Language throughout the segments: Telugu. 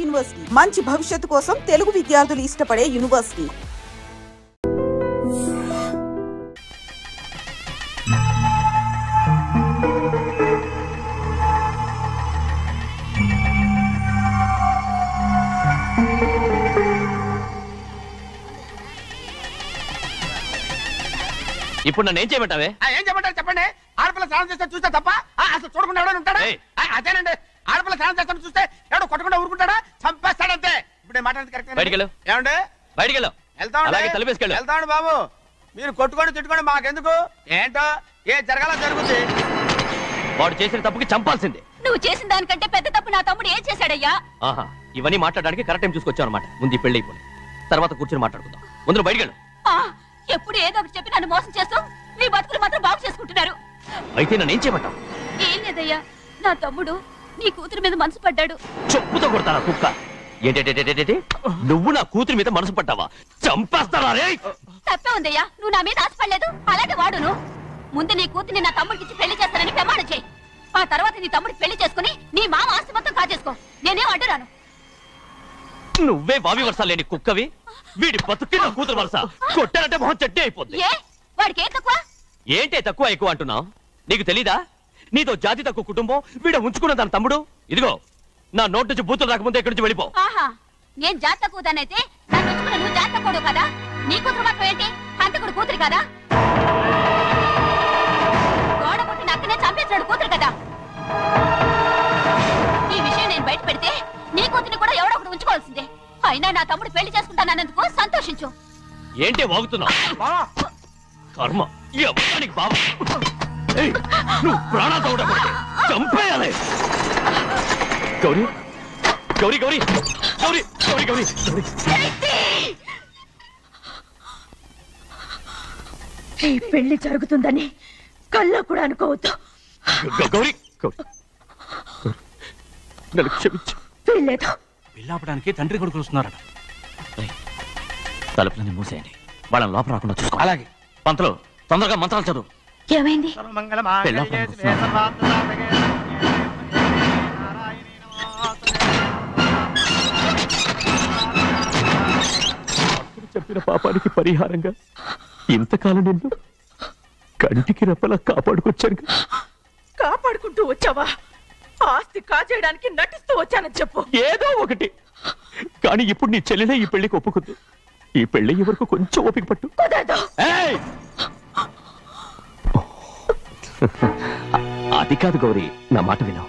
యూనివర్సిటీ మంచి భవిష్యత్తు కోసం తెలుగు విద్యార్థులు ఇష్టపడే యూనివర్సిటీ. ఇప్పుడు నన్ను ఏం చేయమంటావే? ఏం చేయమంటారు చెప్పండి. ఆడపిల్ల స్నానం చేస్తే చూస్తే తప్ప అసలు చూడకుండా ఎవడైనా ఉంటాడా? అదేనండి, ఆడపిల్ల స్నానం చేస్తాను చూస్తే ఎవడో కొట్టకుండా ఊరుకుంటాడా? చంపేస్తాడంతే. ఇప్పుడు మాట్లాడేది కరెక్ట్. బయటికి ఏమండి? బయటికి వెళ్తామండి బాబు. మీరు కొట్టుకొని తిట్టుకొని మాకెందుకు? ఏంటో ఏ జరగాల జరుగుతుంది. వాడు చేసిన తప్పుకి చంపాల్సిందే. నువ్వు చేసిన దానికంటే పెద్ద తప్పు నా తమ్ముడు ఏం చేశాడయ్యా? ఆహా, ఇవన్నీ మాట్లాడడానికి కరెక్ట్ టైం చూసుకొచ్చావు అనమాట. ముందు పెళ్లి అయిపోయి తర్వాత కూర్చొని మాట్లాడుకుందాం. ముందు బయటికి ఎప్పుడు ఏదో ఒకటి చెప్పి నన్ను మోసం చేస్తూ మీ బతుకులు మాత్రం బాగు చేసుకుంటున్నారు. అయితే నన్ను ఏం చేయమంటావు? ఏం లేదయ్యా, నా తమ్ముడు నీ కూతురు మీద మనసు పడ్డాడు. చెప్పుతో కొడతారా కుక్క? ఏంటంటే నువ్వు నా కూతురి మీద మనసు పడ్డావా? చంపేస్తావా? తప్పే ఉందయ్యా, నువ్వు నా మీద ఆశపడలేదు, అలాగే వాడును. ముందు నీ కూతుర్ని నా తమ్ముడికి ఇచ్చి పెళ్లి చేస్తానని ప్రమాణం చేయి. ఆ తర్వాత నీ తమ్ముడికి పెళ్లి చేసుకుని నీ మామ ఆస్తి మొత్తం కాజేసుకో. నేనేం అడ్డురాను. నువ్వే వావి వరుస లేని కుక్కవి. వీడి బతుక్కి నా కూతురు వరుస. కొట్టారంటే మొహం చెట్టే అయిపోద్ది. వాడికి ఏం తక్కువ? ఏంటే తక్కువ ఎక్కువ అంటున్నావు? నీకు తెలీదా? నీతో జాతి తక్కువ కుటుంబం వీడ ఉంచుకున్న దాని తమ్ముడు. ఇదిగో నా నోటి నుంచి బూతులు రాకముందే ఇక్కడి నుంచి వెళ్ళిపో. ఆహా, నేను జాతి తక్కువ దానైతే నన్ను ఉంచుకున్న నువ్వు జాతి తక్కువ కదా? నీ కూతురు మాత్రం ఏంటి? హంతకుడు కూతురు కదా? గోడ పుట్టిన అక్కనే చంపేసినాడు కూతురు కదా? ఈ విషయం నేను బయట పెడితే నీ కూతురిని కూడా ఎవడో ఒకటి ఉంచుకోవాల్సిందే. అయినా నా తమ్ముడు పెళ్లి చేసుకుంటానన్నందుకు సంతోషించు. ఏంటి వాగుతున్నావు? కర్మ ఎవరికి బాబా. నువ్వు ప్రాణాలతో ఉండకూడదు, చంపేయాలి. గౌరీ గౌరీ గౌరీ గౌరీ గౌరీ గౌరీ ఈ పెళ్లి జరుగుతుందని కల్లో కూడా అనుకోవద్దు. గౌరీ గౌరీ నన్ను క్షమించు. వీల్లేదు. పెళ్ళాపడానికి తండ్రి కొడుకులు వస్తున్నారట. తలుపులని మూసేయండి, వాళ్ళని లోపల రాకుండా చూసుకో. అలాగే. పంతులు తొందరగా మంత్రాలు చదువు. ఏమైంది? చెప్పిన పాపానికి పరిహారంగా ఇంతకాలం నిన్ను కంటికి రెప్పలా కాపాడుకొచ్చాను. కాపాడుకుంటూ వచ్చావా? ఆస్తి కాజేయడానికి నటిస్తూ వచ్చానని చెప్పు. ఏదో ఒకటి. కానీ ఇప్పుడు నీ చెల్లెలే ఈ పెళ్లికి ఒప్పుకుంది. ఈ పెళ్లి వరకు కొంచెం ఓపిక పట్టు. అది కాదు గౌరీ, నా మాట విను.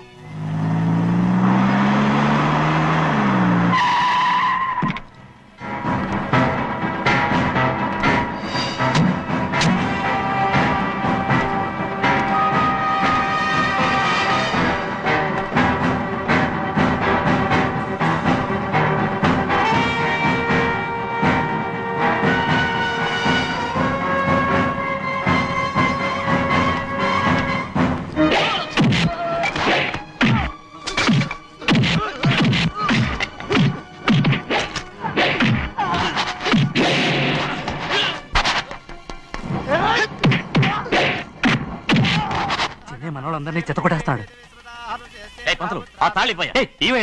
మనోళ్ళందరినీ చెత్తకొట్టేస్తాడు.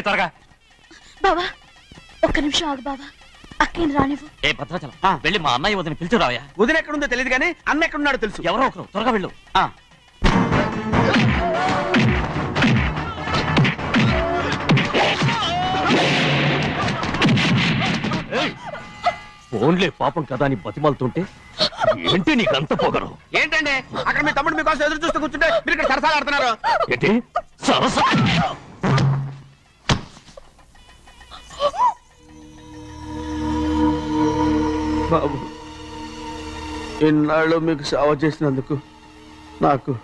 త్వరగా బావా, ఒక్క నిమిషం ఆగు బావా. అక్కేం రానివ్వు. ఏ భద్రాచలం, వెళ్ళి మా అన్నయ్య వదిన పిలిచిరావయ్యా. వదిన ఎక్కడుందో తెలియదు కానీ అన్న ఎక్కడున్నాడో తెలుసు. ఎవరో ఒకరు త్వరగా వెళ్ళు. ఫోన్లే పాపం కదా అని బతిమాలుతుంటే ఏంటి నీకంత పొగరు? ఏంటండి అక్కడ మీ తమ్ముడు మీకోసం ఎదురు చూస్తూ కూర్చుంటే మీరు ఇక్కడ సరసాలు ఆడుతున్నారు. ఏంటి సరస? బాబు, ఇన్నాళ్ళు మీకు సేవ చేసినందుకు నాకు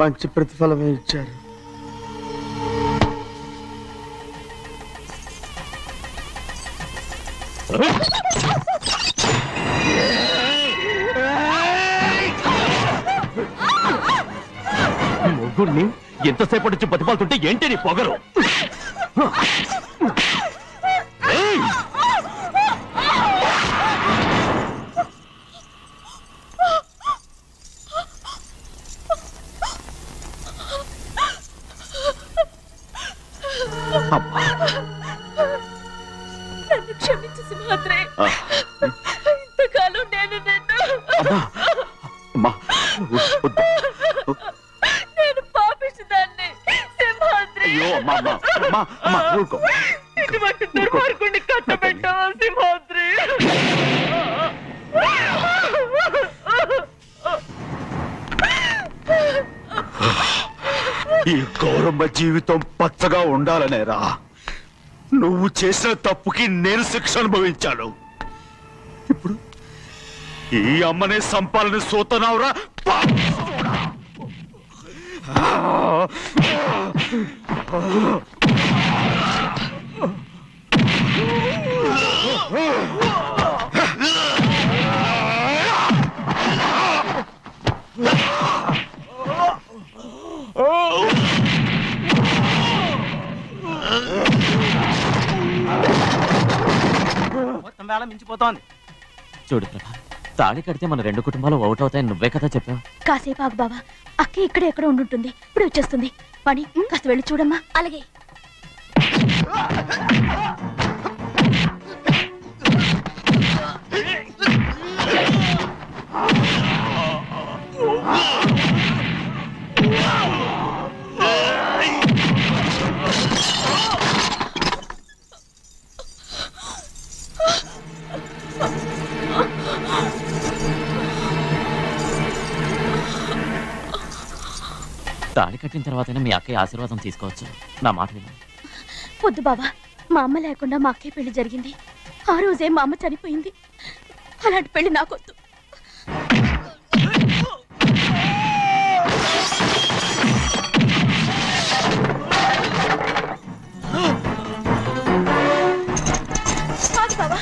మంచి ప్రతిఫలమే ఇచ్చారు. ముగ్గురిని ఎంతసేపటి నుంచి బతిమాలుతుంటే ఏంటి నీ పొగరు? క్షమించు సింహాద్రి. ఇంతకాలం నేను నేను పాపిస్తుందాన్ని సింహాద్రి. ఇటువంటి దుర్మార్గుడిని కట్టబెట్టావా సింహాద్రి? ఈ గౌరమ్మ జీవితం పచ్చగా ఉండాలనేరా నువ్వు చేసిన తప్పుకి నేను శిక్ష అనుభవించాను. ఇప్పుడు ఈ అమ్మనే సంపాలని సోతనావురా. మొత్తం వేళ మించిపోతోంది. చూడు ప్రభా, తాళి కడితే మన రెండు కుటుంబాలు అవుట్ అవుతాయని నువ్వే కదా చెప్పావు. కాసేపు ఆగు బావా, అక్క ఇక్కడే ఎక్కడ ఉండుంటుంది, ఇప్పుడు వచ్చేస్తుంది. పని కాస్త వెళ్ళి చూడమ్మా. అలాగే. తాళి కట్టిన తర్వాతైనా మీ అక్కయ్య ఆశీర్వాదం తీసుకోవచ్చు. నా మాట విను. వద్దు బావా, మా అమ్మ లేకుండా మా అక్కయ్య పెళ్లి జరిగింది. ఆ రోజే మా అమ్మ చనిపోయింది. అలాంటి పెళ్లి నాకొద్దు. బావా,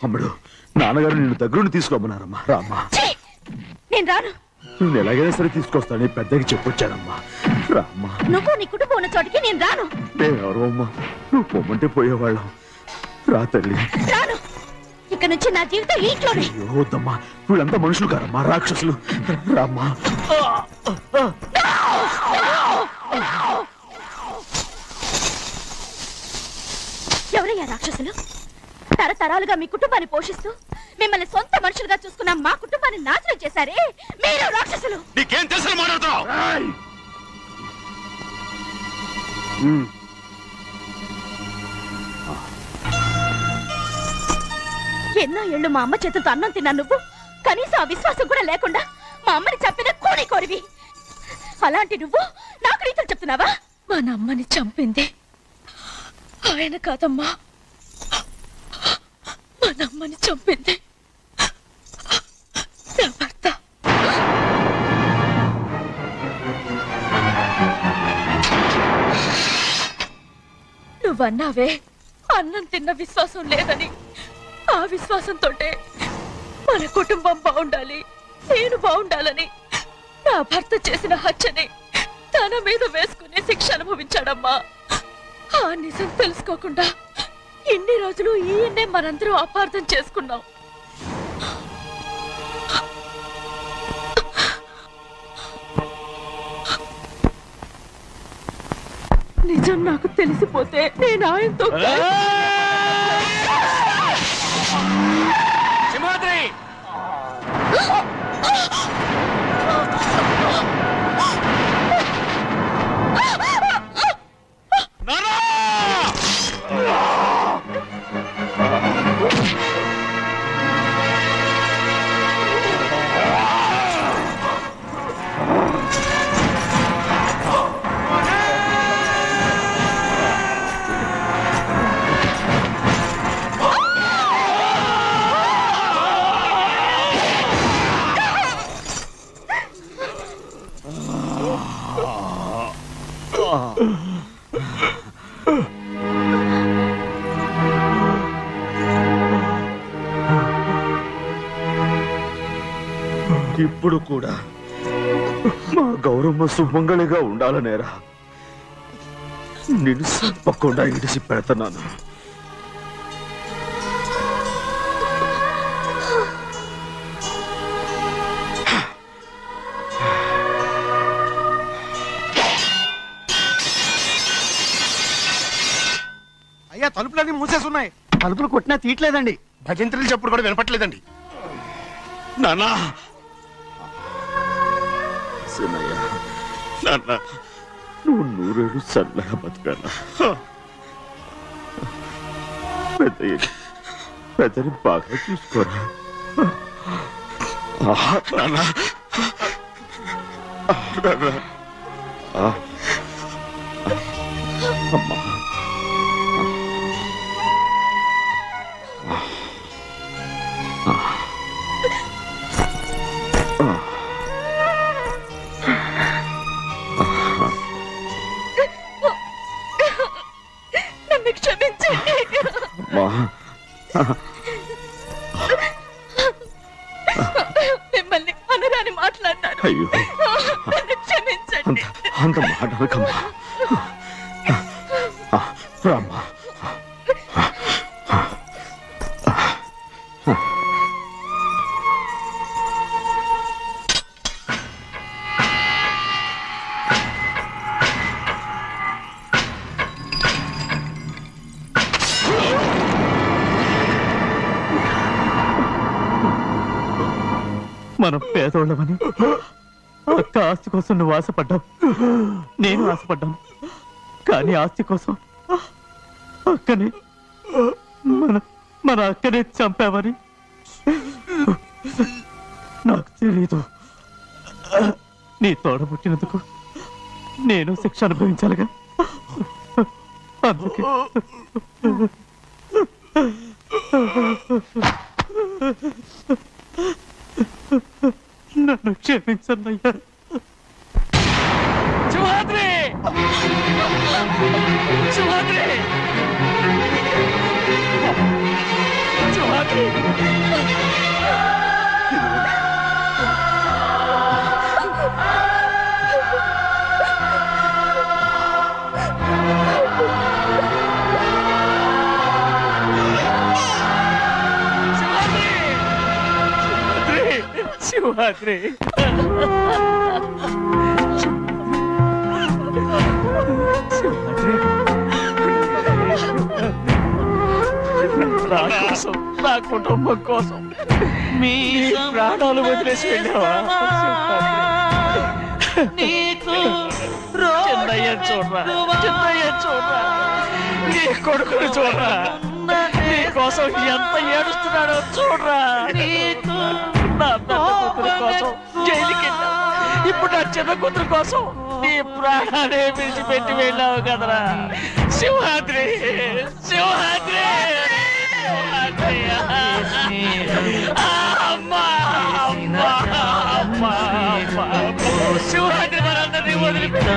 అమ్మడు, నాన్నగారు నిన్ను దగ్గరుండి తీసుకోమన్నారమ్మా. రామ్మా. నేను రాను. నేను ఎలాగైనా సరే తీసుకొస్తాను, పెద్దకి చెప్పొచ్చానమ్మా. రామ్మా. నువ్వు నీ కుటుంబం ఉన్న చోటికి నేను రాను. మేమెవరు అమ్మా, నువ్వు పొమ్మంటే పోయేవాళ్ళం. రా తల్లి. రాను. ఇక్కడ నుంచి నా జీవితం ఇంట్లోనే. వద్దమ్మా, వీళ్ళంతా మనుషులు కారమ్మా, రాక్షసులు. రామ్మా. ఎవరయ్యా రాక్షసులు? తరతరాలుగా మీ కుటుంబాన్ని పోషిస్తూ మిమ్మల్ని సొంత మనుషులుగా చూసుకున్న మా కుటుంబాన్ని నాశనం చేశారే మీరు రాక్షసులు. నీకేం తెలుసు మాట్లాడుతున్నావు? ఎన్నో ఏళ్ళు మా అమ్మ చేతులతో అన్నం తిన్నా నువ్వు కనీసం ఆ విశ్వాసం కూడా లేకుండా మా అమ్మని చంపిన కోడి కోరివి. అలాంటి నువ్వు నాకు రీతులు చెప్తున్నావా? మా అమ్మని చంపింది ఆయన కాదమ్మా, మా అమ్మని చంపింది నా భర్త. నువ్వన్నావే అన్నం తిన్న విశ్వాసం లేదని. ఆ విశ్వాసంతో మన కుటుంబం బాగుండాలి, నేను బాగుండాలని నా భర్త చేసిన హత్యని తన మీద వేసుకునే శిక్ష అనుభవించాడమ్మా. ఆ నిజం తెలుసుకోకుండా ఇన్ని రోజులు ఈయన్నే మనందరం అపార్థం చేసుకున్నాం. నిజం నాకు తెలిసిపోతే నేను ఆయనతో సింహాద్రి ఇప్పుడు కూడా మా గౌరమ్మ సుమంగళిగా ఉండాలనేరా నిన్ను తప్పకుండా ఇడిసి పెడతాను. అయ్యా తలుపులన్నీ మూసేసున్నాయి. తలుపులు కొట్టినా తీయట్లేదండి. భజంత్రులు చెప్పుడు కూడా వినపట్లేదండి. నాన్నా సినయ్య, నాన్న నువ్వు 100 ఏళ్ళు చల్లగా బతకాలా. పెద్దని బాగా చూసుకోరా నాన్న. అమ్మా నన్ను క్షమించండి. మిమ్మల్ని అనరాని మాట్లాడినాను. అయ్యో నన్ను క్షమించండి. అంత మాటలకమ్మా. రామ్మా. మనం పేదోళ్ళమని అక్క ఆస్తి కోసం నువ్వు ఆశపడ్డావు, నేను ఆశపడ్డాను. కానీ ఆస్తి కోసం అక్కని మన అక్కనే చంపావని నాకు తెలీదు. నీ తోడబుట్టినందుకు నేను శిక్ష అనుభవించాలిగా. అందుకే నన్ను క్షమించన్నయ్యా. సింహాద్రి సింహాద్రి సింహాద్రి శివాద్రి నా కోసం, నా కుటుంబం కోసం మీ ప్రాణాలు వదిలేసి వెళ్ళావా? చిన్నయ్య చూడరా, చిన్నయ్య చూడరా, నీ కొడుకుని చూడరా, నీ కోసం ఎంత ఏడుస్తున్నాడో చూడరా. నా పెద్ద కూతురు కోసం జైలుకి వెళ్ళావు, ఇప్పుడు నా చిన్న కూతురు కోసం నీ ప్రాణాలే విడిచిపెట్టి వెళ్ళావు కదరా. సింహాద్రి సింహాద్రి అమ్మా అమ్మా అమ్మా సింహాద్రి మనందరినీ వదిలిపెట్టి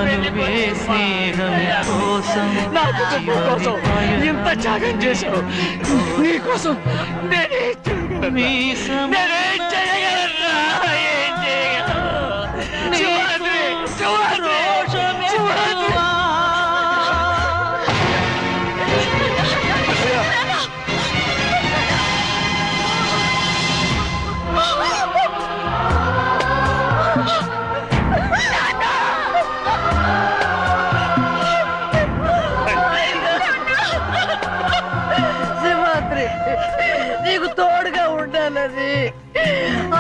నా కుటుంబం కోసం ఇంత త్యాగం చేశావు. నీ కోసం నేనేం చేయగలరా? ఏం చేయగలరు? శివాద్రి శివాద్రి శివాద్రి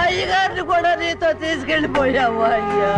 అయ్యగారిని కూడా నీతో తీసుకెళ్ళిపోయావు అయ్యా.